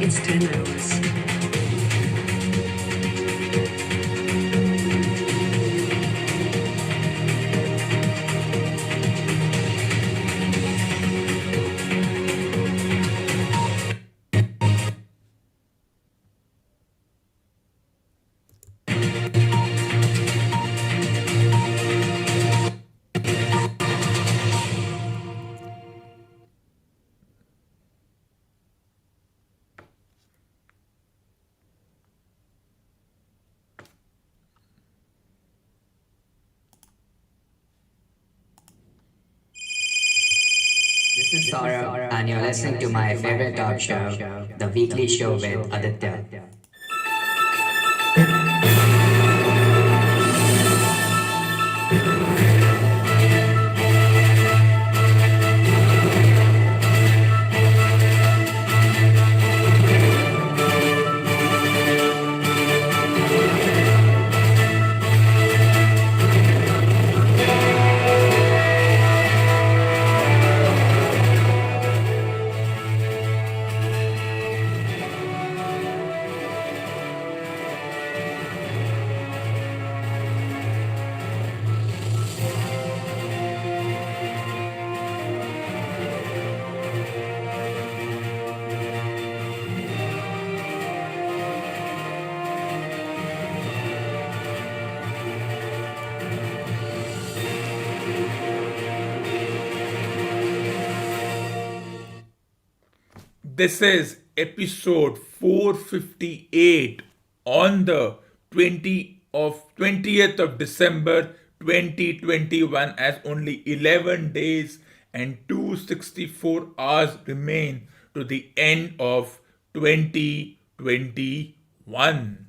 It's 10 hours. This is Saurabh, and you're listening to my favorite talk show, The Weekly Show with Aditya. This is episode 458 on the 20th of December 2021, as only 11 days and 264 hours remain to the end of 2021.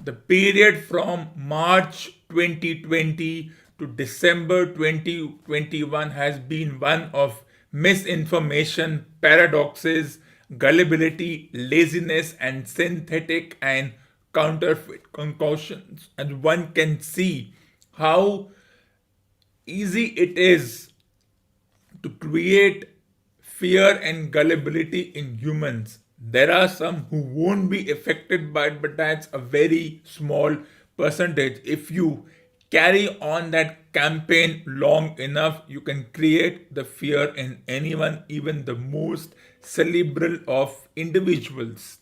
The period from March 2020 to December 2021 has been one of misinformation, paradoxes, gullibility, laziness, and synthetic and counterfeit concoctions. And one can see how easy it is to create fear and gullibility in humans. There are some who won't be affected by it, but that's a very small percentage. If you carry on that campaign long enough, you can create the fear in anyone, even the most cerebral of individuals.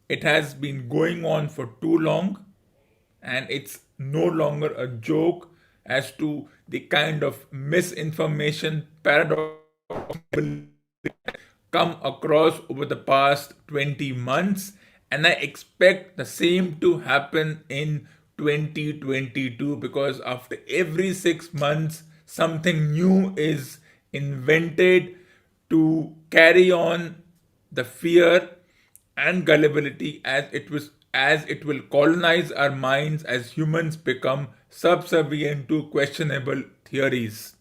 It has been going on for too long, and it's no longer a joke as to the kind of misinformation paradox come across over the past 20 months, and I expect the same to happen in 2022, because after every 6 months something new is invented to carry on the fear and gullibility, as it will colonize our minds as humans become subservient to questionable theories.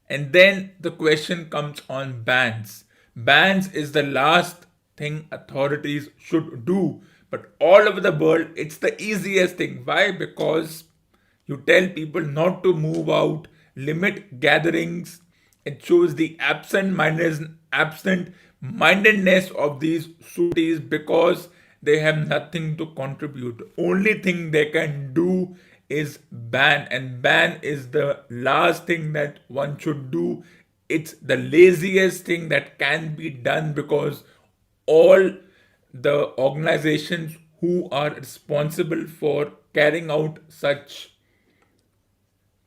And then the question comes on bans. Bans is the last thing authorities should do, but all over the world it's the easiest thing. Why? Because you tell people not to move out, limit gatherings. It shows the absent mindedness of these societies, because they have nothing to contribute. The only thing they can do is ban, and ban is the last thing that one should do. It's the laziest thing that can be done, because all the organizations who are responsible for carrying out such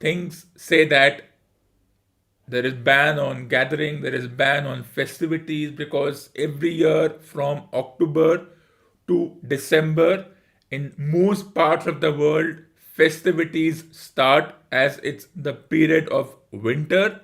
things say that there is ban on gathering, there is ban on festivities, because every year from October to December in most parts of the world festivities start, as it's the period of winter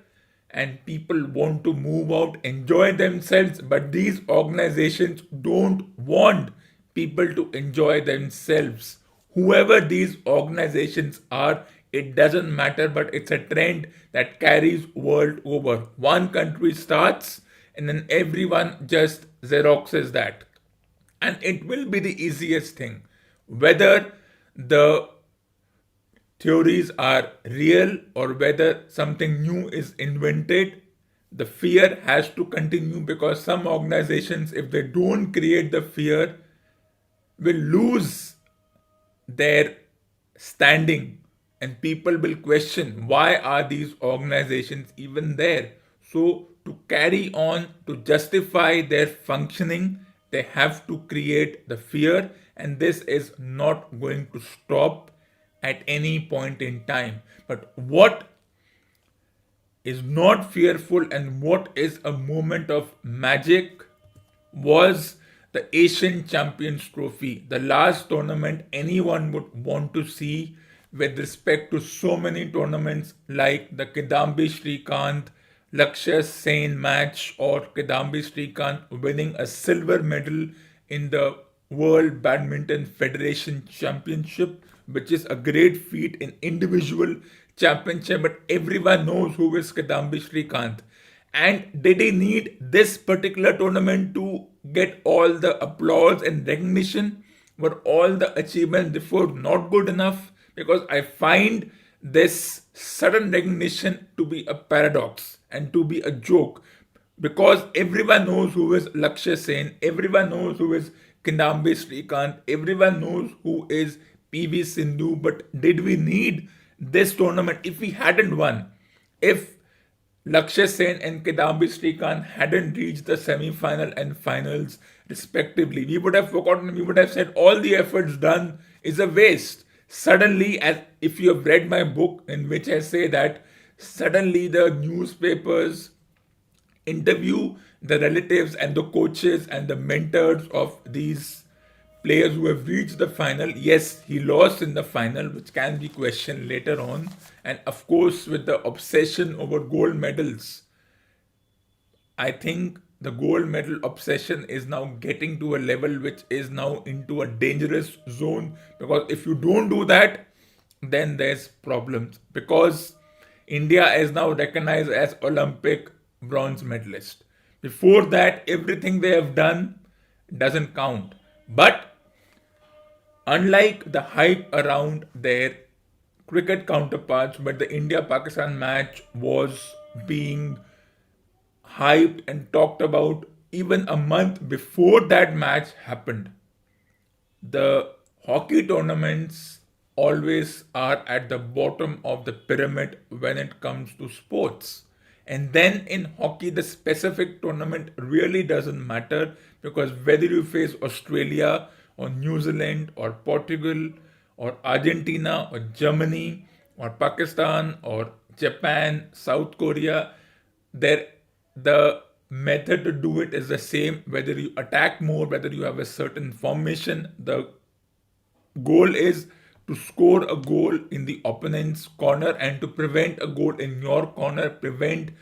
and people want to move out, enjoy themselves, but these organizations don't want people to enjoy themselves. Whoever these organizations are, it doesn't matter, but it's a trend that carries world over. One country starts and then everyone just xeroxes that, and it will be the easiest thing. Whether the theories are real or whether something new is invented, the fear has to continue, because some organizations, if they don't create the fear, will lose their standing, and people will question why are these organizations even there. So to carry on, to justify their functioning, they have to create the fear, and this is not going to stop at any point in time. But what is not fearful and what is a moment of magic was the Asian Champions Trophy, the last tournament anyone would want to see, with respect to so many tournaments like the Kidambi Srikanth Lakshya Sen match, or Kidambi Srikanth winning a silver medal in the World Badminton Federation Championship, which is a great feat in individual championship. But everyone knows who is Kidambi Srikanth. And did he need this particular tournament to get all the applause and recognition? Were all the achievements before not good enough? Because I find this sudden recognition to be a paradox and to be a joke. Because everyone knows who is Lakshya Sen, everyone knows who is Kidambi Srikanth, everyone knows who is PV Sindhu. But did we need this tournament? If we hadn't won, if Lakshya Sen and Kidambi Srikanth hadn't reached the semi-final and finals respectively, we would have forgotten, we would have said all the efforts done is a waste. Suddenly, as if you have read my book in which I say that suddenly the newspapers interview the relatives and the coaches and the mentors of these players who have reached the final. Yes, he lost in the final, which can be questioned later on. And of course, with the obsession over gold medals, I think the gold medal obsession is now getting to a level which is now into a dangerous zone, because if you don't do that, then there's problems, because India is now recognized as Olympic bronze medalist. Before that, everything they have done doesn't count. But unlike the hype around their cricket counterparts, but the India Pakistan match was being hyped and talked about even a month before that match happened. The hockey tournaments always are at the bottom of the pyramid when it comes to sports. And then in hockey, the specific tournament really doesn't matter, because whether you face Australia or New Zealand or Portugal or Argentina or Germany or Pakistan or Japan, South Korea, there the method to do it is the same. Whether you attack more, whether you have a certain formation, the goal is to score a goal in the opponent's corner, and to prevent a goal in your corner, prevent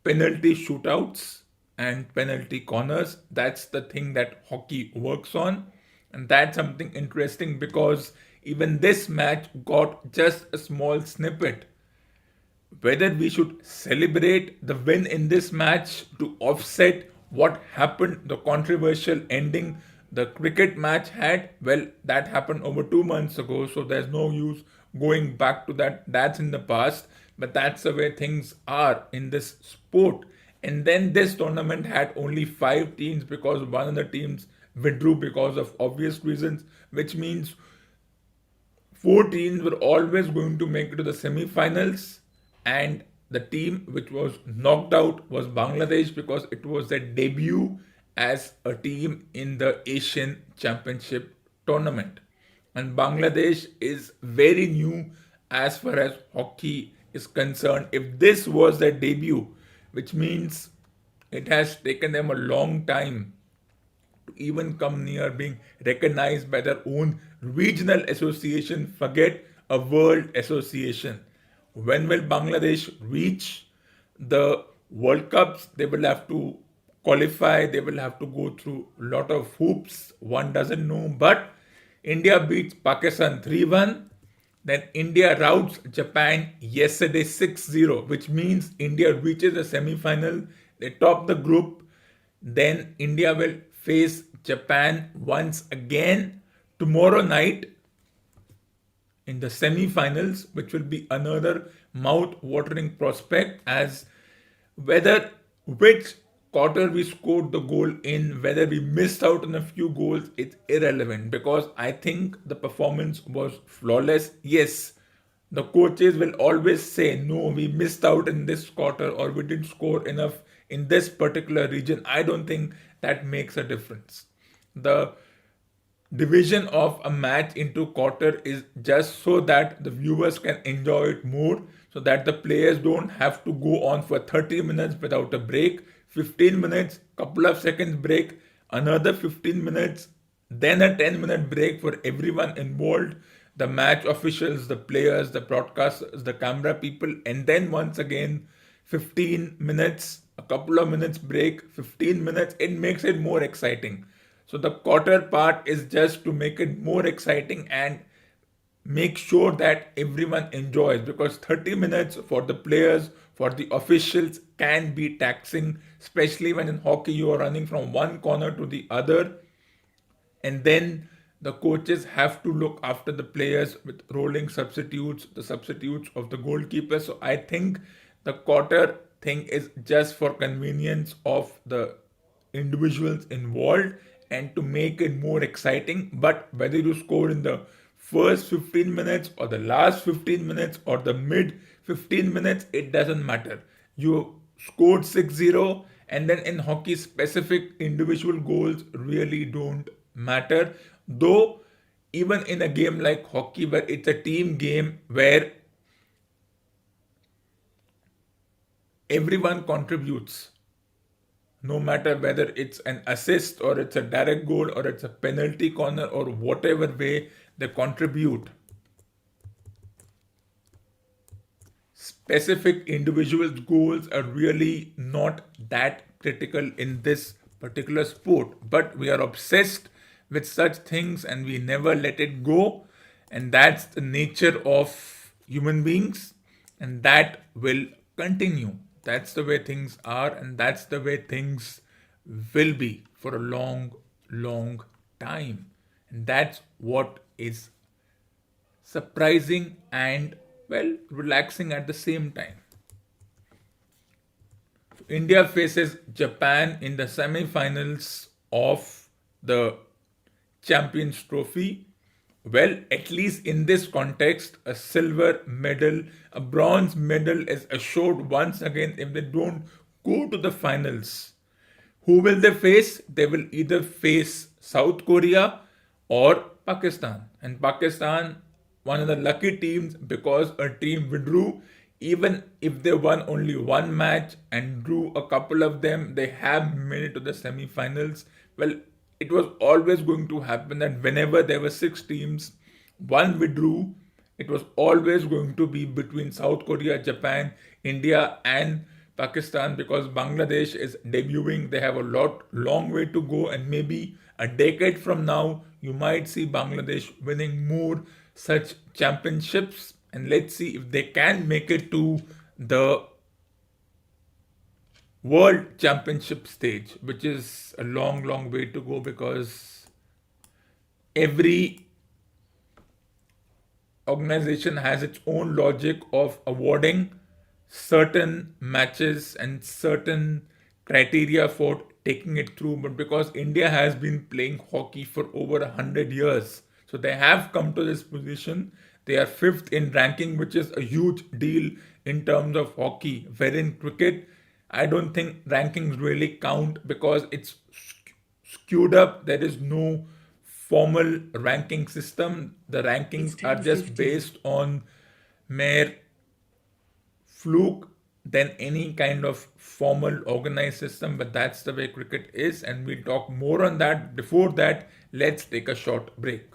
penalty shootouts and penalty corners. That's the thing that hockey works on. And that's something interesting, because even this match got just a small snippet. Whether we should celebrate the win in this match to offset what happened, the controversial ending the cricket match had, well, that happened over 2 months ago, so there's no use going back to that. That's in the past, but that's the way things are in this sport. And then this tournament had only 5 teams, because one of the teams withdrew because of obvious reasons, which means 4 teams were always going to make it to the semi-finals, and the team which was knocked out was Bangladesh, because it was their debut as a team in the Asian Championship tournament. And Bangladesh is very new as far as hockey is concerned, if this was their debut, which means it has taken them a long time to even come near being recognized by their own regional association, forget a world association. When will Bangladesh reach the World Cups? They will have to qualify, they will have to go through a lot of hoops, one doesn't know. But India beats Pakistan 3-1. Then India routs Japan yesterday 6-0, which means India reaches the semi final. They top the group. Then India will face Japan once again tomorrow night in the semi-finals, which will be another mouth-watering prospect, as whether which quarter we scored the goal in, whether we missed out on a few goals, it's irrelevant, because I think the performance was flawless. Yes, the coaches will always say, no, we missed out in this quarter or we didn't score enough in this particular region. I don't think that makes a difference. The division of a match into quarter is just so that the viewers can enjoy it more, so that the players don't have to go on for 30 minutes without a break, 15 minutes, couple of seconds break, another 15 minutes, then a 10-minute break for everyone involved, the match officials, the players, the broadcasters, the camera people, and then once again 15 minutes, a couple of minutes break, 15 minutes. It makes it more exciting. So the quarter part is just to make it more exciting and make sure that everyone enjoys, because 30 minutes for the players, for the officials, can be taxing, especially when in hockey you are running from one corner to the other, and then the coaches have to look after the players with rolling substitutes, the substitutes of the goalkeeper. So I think the quarter thing is just for convenience of the individuals involved and to make it more exciting. But whether you score in the first 15 minutes or the last 15 minutes or the mid 15 minutes, it doesn't matter. You scored 6-0, and then in hockey, specific individual goals really don't matter. Though, even in a game like hockey, where it's a team game where everyone contributes, no matter whether it's an assist or it's a direct goal or it's a penalty corner or whatever way they contribute, specific individuals' goals are really not that critical in this particular sport. But we are obsessed with such things and we never let it go. And that's the nature of human beings, and that will continue. That's the way things are, and that's the way things will be for a long, long time. And that's what is surprising and, well, relaxing at the same time. India faces Japan in the semi-finals of the Champions Trophy. Well, at least in this context, a silver medal, a bronze medal is assured once again if they don't go to the finals. Who will they face? They will either face South Korea or Pakistan. And Pakistan, one of the lucky teams, because a team withdrew. Even if they won only one match and drew a couple of them, they have made it to the semi-finals. Well, it was always going to happen that whenever there were six teams, one withdrew. It was always going to be between South Korea, Japan, India, and Pakistan, because Bangladesh is debuting. They have a long way to go, and maybe a decade from now, you might see Bangladesh winning more such championships. And let's see if they can make it to the World Championship stage, which is a long, long way to go, because every organization has its own logic of awarding certain matches and certain criteria for taking it through. But because India has been playing hockey for over 100 years, so they have come to this position. They are fifth in ranking, which is a huge deal in terms of hockey. Wherein cricket, I don't think rankings really count because it's skewed up. There is no formal ranking system. The rankings are just based on mere fluke than any kind of formal organized system, but that's the way cricket is, and we'll talk more on that. Before that, let's take a short break.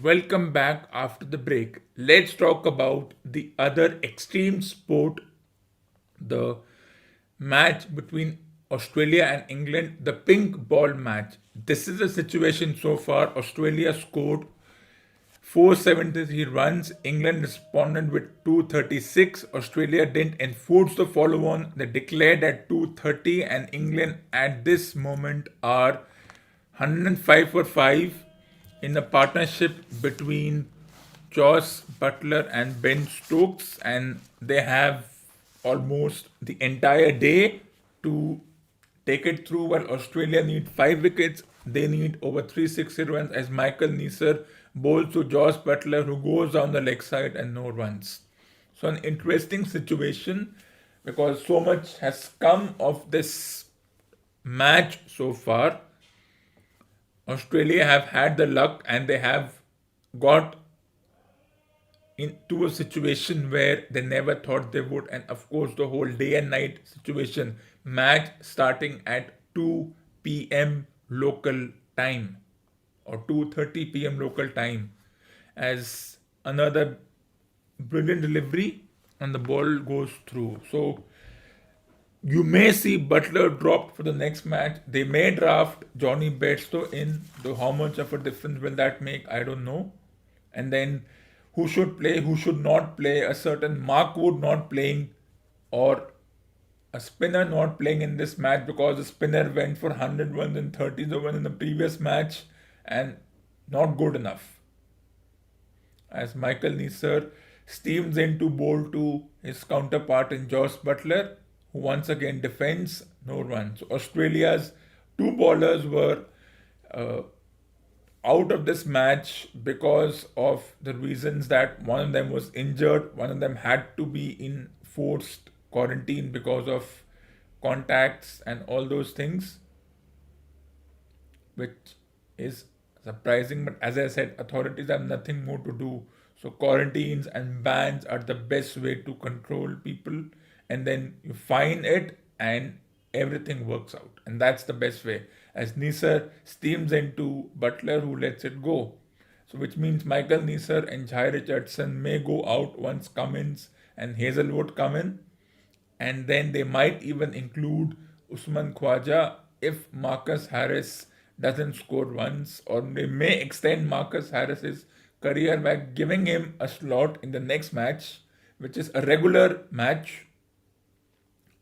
Welcome back after the break. Let's talk about the other extreme sport, the match between Australia and England, the pink ball match. This is the situation so far. Australia scored 473 runs. England responded with 236. Australia didn't enforce the follow on. They declared at 230, and England at this moment are 105 for 5 in a partnership between Joss Butler and Ben Stokes, and they have almost the entire day to take it through. While Australia need 5 wickets, they need over 360 runs as Michael Neser bowls to Joss Butler, who goes down the leg side and no runs. So an interesting situation because so much has come of this match so far. Australia have had the luck and they have got into a situation where they never thought they would, and of course the whole day and night situation, match starting at 2 p.m. local time or 2:30 p.m. local time, as another brilliant delivery and the ball goes through. So you may see Butler dropped for the next match. They may draft Johnny Bairstow in. Though how much of a difference will that make? I don't know. And then who should play, who should not play? A certain Mark Wood not playing, or a spinner not playing in this match because the spinner went for 100 runs and 30 the one in the previous match and not good enough. As Michael Neser steams in to bowl to his counterpart in Joss Butler, who once again defends, no runs. So Australia's two bowlers were out of this match because of the reasons that one of them was injured, one of them had to be in forced quarantine because of contacts and all those things, which is surprising. But as I said, authorities have nothing more to do. So quarantines and bans are the best way to control people, and then you fine it and everything works out. And that's the best way. As Neser steams into Butler, who lets it go. So which means Michael Neser and Jai Richardson may go out once Cummins and Hazelwood come in. And then they might even include Usman Khwaja if Marcus Harris doesn't score runs, or they may extend Marcus Harris's career by giving him a slot in the next match, which is a regular match,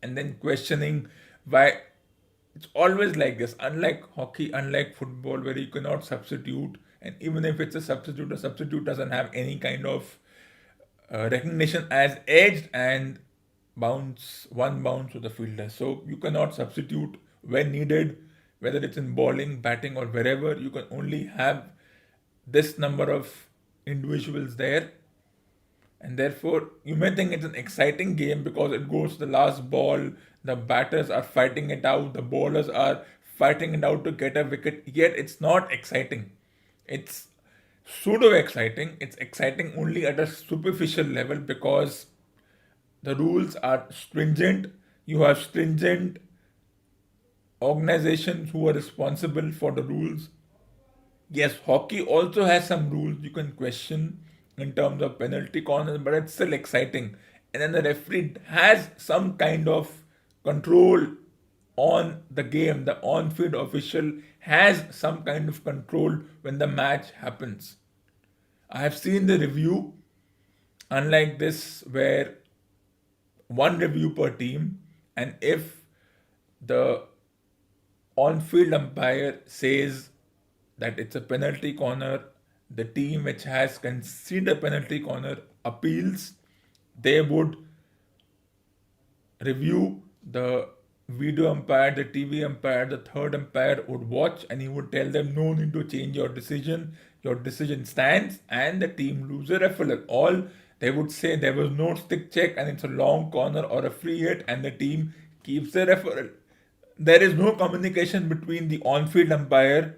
and then questioning why it's always like this. Unlike hockey, unlike football, where you cannot substitute, and even if it's a substitute doesn't have any kind of recognition as edged and bounce to the fielder. So you cannot substitute when needed, whether it's in bowling, batting, or wherever. You can only have this number of individuals there, and therefore you may think it's an exciting game because it goes to the last ball, the batters are fighting it out, the bowlers are fighting it out to get a wicket, yet it's not exciting. It's pseudo exciting. It's exciting only at a superficial level because the rules are stringent. You have stringent organizations who are responsible for the rules. Yes, hockey also has some rules you can question in terms of penalty corners, but it's still exciting. And then the referee has some kind of control on the game. The on field official has some kind of control when the match happens. I have seen the review, unlike this, where one review per team, and if the on field umpire says that it's a penalty corner, the team which has conceded a penalty corner appeals, they would review the video umpire, the TV umpire, the third umpire would watch and he would tell them no need to change your decision stands, and the team lose a referral. All they would say there was no stick check and it's a long corner or a free hit and the team keeps the referral. There is no communication between the on-field umpire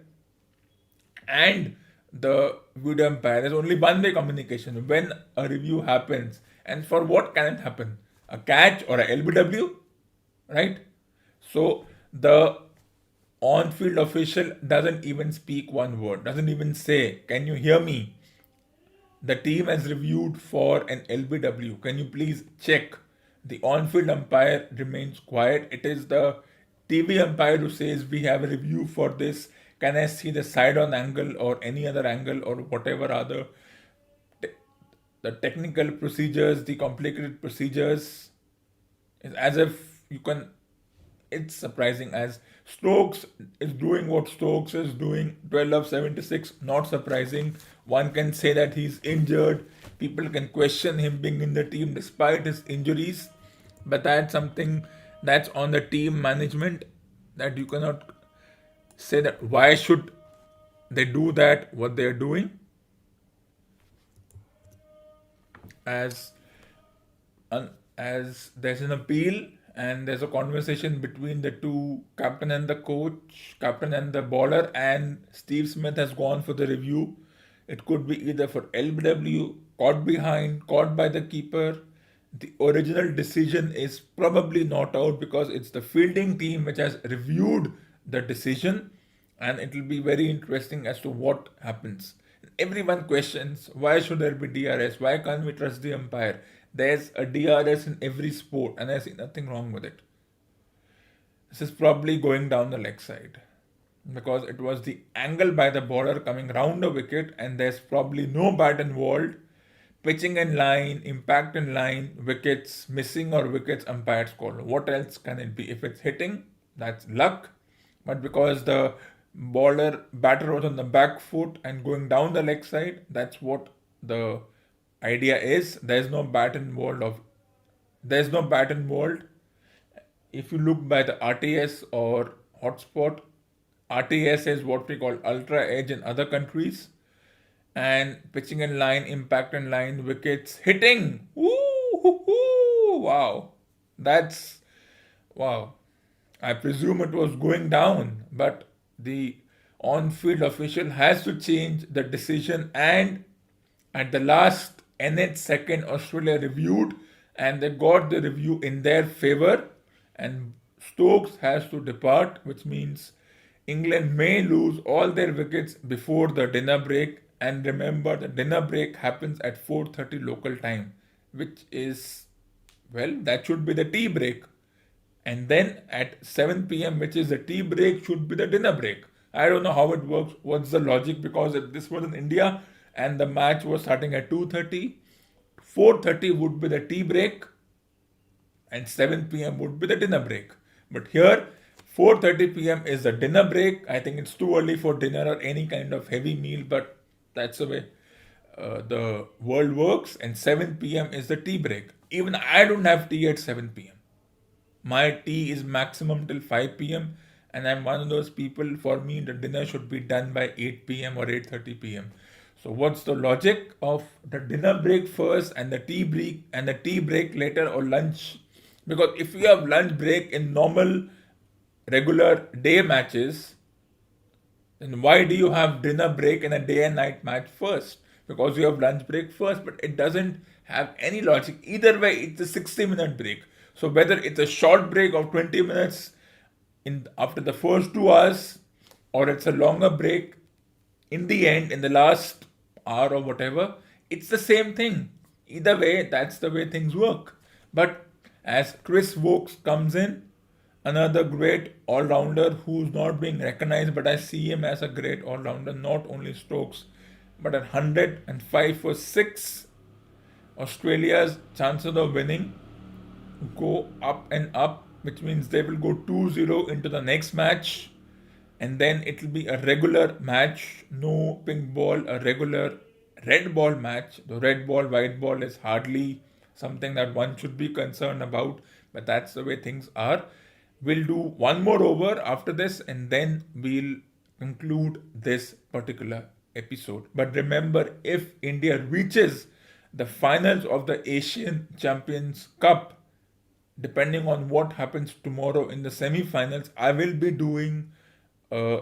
and the video umpire. There's only one-way communication when a review happens. And for what can it happen? A catch or a LBW, right? So the on-field official doesn't even speak one word, doesn't even say, "Can you hear me? The team has reviewed for an LBW. Can you please check?" The on-field umpire remains quiet. It is the TV umpire who says, "We have a review for this. Can I see the side-on angle or any other angle or whatever other the technical procedures, the complicated procedures?" It's as if you can. It's surprising as Stokes is doing what Stokes is doing, 12 of 76, not surprising. One can say that he's injured. People can question him being in the team despite his injuries, but that's something that's on the team management, that you cannot say that why should they do that, what they're doing. As as there's an appeal and there's a conversation between the two, captain and the coach, captain and the bowler, and Steve Smith has gone for the review. It could be either for LBW, caught behind, caught by the keeper. The original decision is probably not out because it's the fielding team which has reviewed the decision, and it will be very interesting as to what happens. Everyone questions, why should there be DRS? Why can't we trust the umpire? There's a DRS in every sport, and I see nothing wrong with it. This is probably going down the leg side because it was the angle by the bowler coming round the wicket, and there's probably no bat involved. Pitching in line, impact in line, wickets missing or wickets umpire's call. What else can it be? If it's hitting, that's luck. But because the batter was on the back foot and going down the leg side, that's what the idea is. There's no bat involved. If you look by the RTS or hotspot, RTS is what we call ultra edge in other countries, and pitching in line, impact in line, wickets hitting. Wow, that's wow. I presume it was going down, but the on-field official has to change the decision, and at the last nth second, Australia reviewed and they got the review in their favor, and Stokes has to depart, which means England may lose all their wickets before the dinner break. And remember, the dinner break happens at 4:30 local time, which is, well, that should be the tea break. And then at 7 p.m., which is the tea break, should be the dinner break. I don't know how it works, what's the logic, because if this was in India, and the match was starting at 2:30. 4:30 would be the tea break, and 7 p.m. would be the dinner break. But here, 4:30 p.m. is the dinner break. I think it's too early for dinner or any kind of heavy meal, but that's the way the world works. And 7 p.m. is the tea break. Even I don't have tea at 7 p.m. My tea is maximum till 5 p.m. and I'm one of those people, for me the dinner should be done by 8 p.m. or 8:30 p.m. So what's the logic of the dinner break first and the tea break later, or lunch? Because if you have lunch break in normal regular day matches, then why do you have dinner break in a day and night match first? Because you have lunch break first, but it doesn't have any logic. Either way, it's a 60-minute break. So whether it's a short break of 20 minutes in after the first 2 hours, or it's a longer break in the end, in the last hour or whatever, it's the same thing. Either way, that's the way things work. But as Chris Wokes comes in, another great all-rounder who's not being recognized, but I see him as a great all-rounder, not only strokes, but at 105 for 6, Australia's chances of winning go up and up, which means they will go 2-0 into the next match, and then it will be a regular match, no pink ball, a regular red ball match. The red ball, white ball is hardly something that one should be concerned about, but that's the way things are. We'll do one more over after this, and then we'll conclude this particular episode. But remember, if India reaches the finals of the Asian Champions Cup, depending on what happens tomorrow in the semi-finals, I will be doing a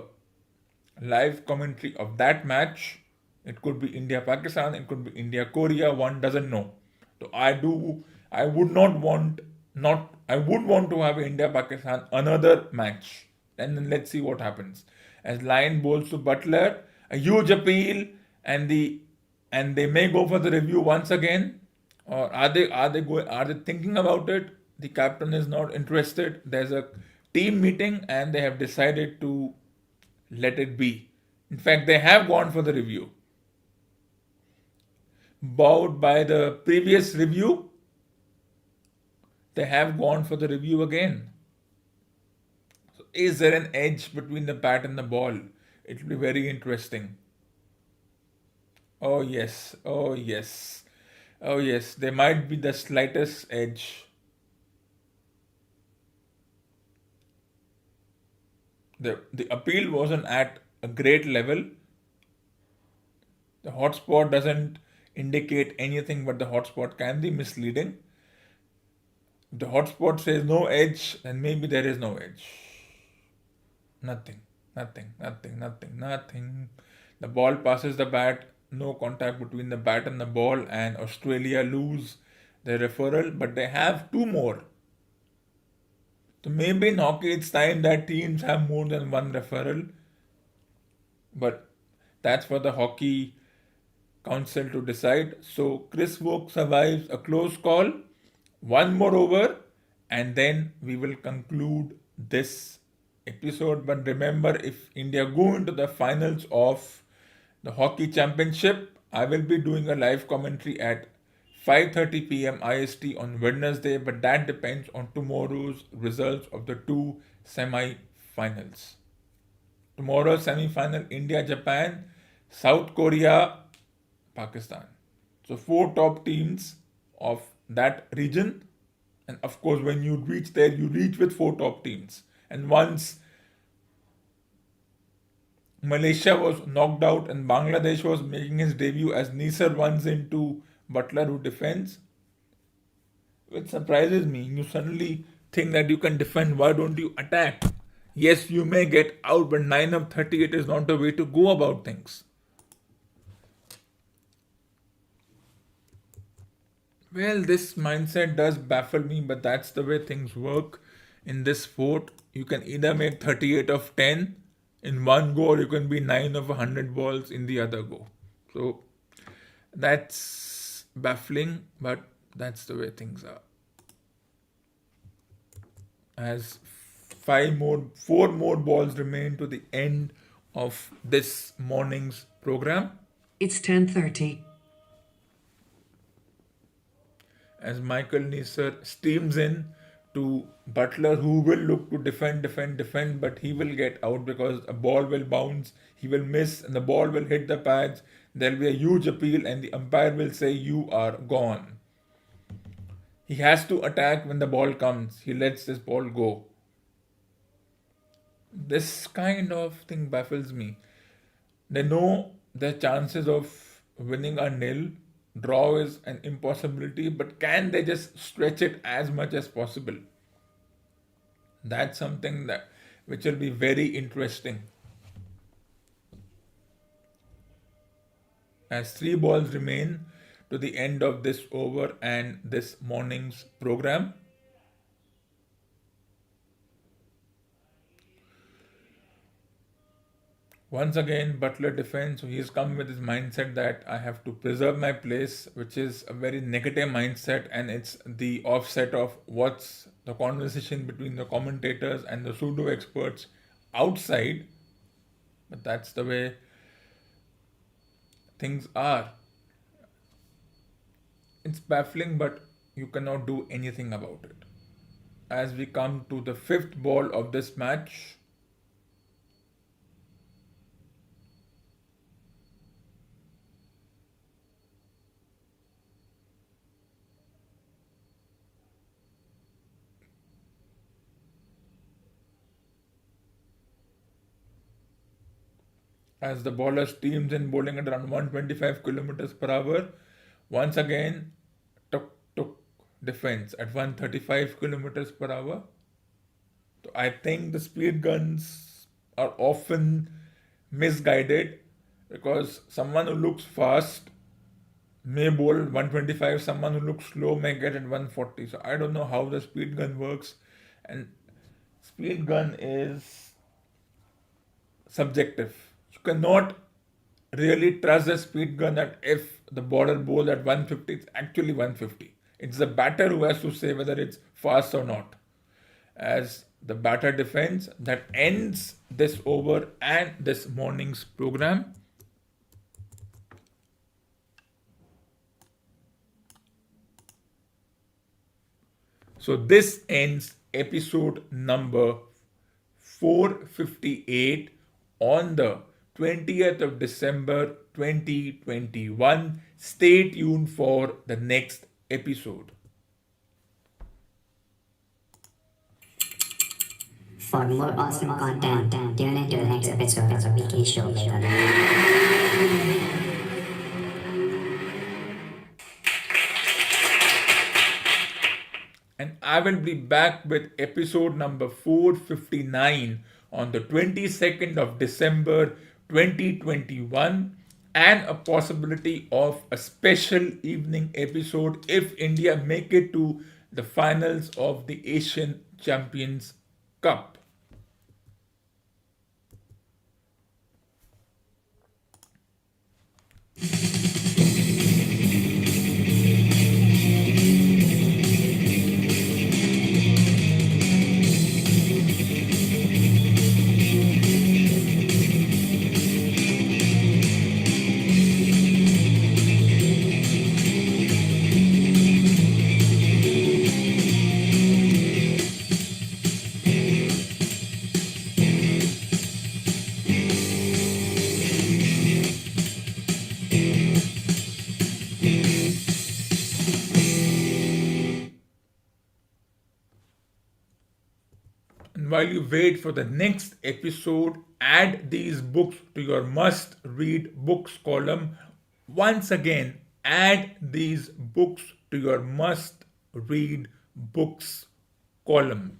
live commentary of that match. It could be India Pakistan, it could be India Korea, one doesn't know. So I would not want not I would want to have India Pakistan another match. And then let's see what happens. As Lion bowls to Butler, a huge appeal, and they may go for the review once again. Or are they thinking about it? The captain is not interested. There's a team meeting and they have decided to let it be. In fact, they have gone for the review. Bowed by the previous review, they have gone for the review again. So is there an edge between the bat and the ball? It will be very interesting. Oh yes, oh yes, oh yes, there might be the slightest edge. The appeal wasn't at a great level. The hotspot doesn't indicate anything, but the hotspot can be misleading. If the hotspot says no edge, then maybe there is no edge. Nothing, nothing, nothing, nothing, nothing. The ball passes the bat, no contact between the bat and the ball, and Australia lose their referral, but they have two more. So maybe in hockey it's time that teams have more than one referral, but that's for the hockey council to decide. So Chris Woke survives a close call, one more over, and then we will conclude this episode. But remember, if India go into the finals of the hockey championship, I will be doing a live commentary at 5:30 p.m. IST on Wednesday, but that depends on tomorrow's results of the two semi-finals. Tomorrow's semi-final, India, Japan, South Korea, Pakistan. So 4 top teams of that region, and of course when you reach there, you reach with 4 top teams. And once Malaysia was knocked out and Bangladesh was making his debut as Nisar runs into Butler who defends, which surprises me. You suddenly think that you can defend, why don't you attack? Yes, you may get out, but 9 of 38 is not the way to go about things. Well, this mindset does baffle me, but that's the way things work in this sport. You can either make 38 of 10 in one go, or you can be 9 of 100 balls in the other go. So that's baffling, but that's the way things are. As 4 more balls remain to the end of this morning's program. It's 10:30. As Michael Neser steams in to Butler, who will look to defend, but he will get out because a ball will bounce, he will miss, and the ball will hit the pads. There'll be a huge appeal, and the umpire will say, "You are gone." He has to attack when the ball comes. He lets this ball go. This kind of thing baffles me. They know their chances of winning are nil. Draw is an impossibility, but can they just stretch it as much as possible? That's something that which will be very interesting. As three balls remain to the end of this over and this morning's program. Once again, Butler defends, so he's come with his mindset that I have to preserve my place, which is a very negative mindset, and it's the offset of what's the conversation between the commentators and the pseudo experts outside. But that's the way things are. It's baffling, but you cannot do anything about it. As we come to the fifth ball of this match, as the bowler steams in bowling at around 125 kilometers per hour. Once again, tuk defense at 135 kilometers per hour. So I think the speed guns are often misguided because someone who looks fast may bowl 125, someone who looks slow may get at 140. So I don't know how the speed gun works, and speed gun is subjective. You cannot really trust a speed gun that if the bowler bowls at 150, it's actually 150. It's the batter who has to say whether it's fast or not. As the batter defends, that ends this over and this morning's program. So this ends episode number 458 on the 20th of December 2021. Stay tuned for the next episode. For more awesome content, tune in to the next episode of the Weekly Show later. And I will be back with episode number 459 on the 22nd of December 2021, and a possibility of a special evening episode if India make it to the finals of the Asian Champions Cup. And while you wait for the next episode, add these books to your must read books column. Once again, add these books to your must read books column.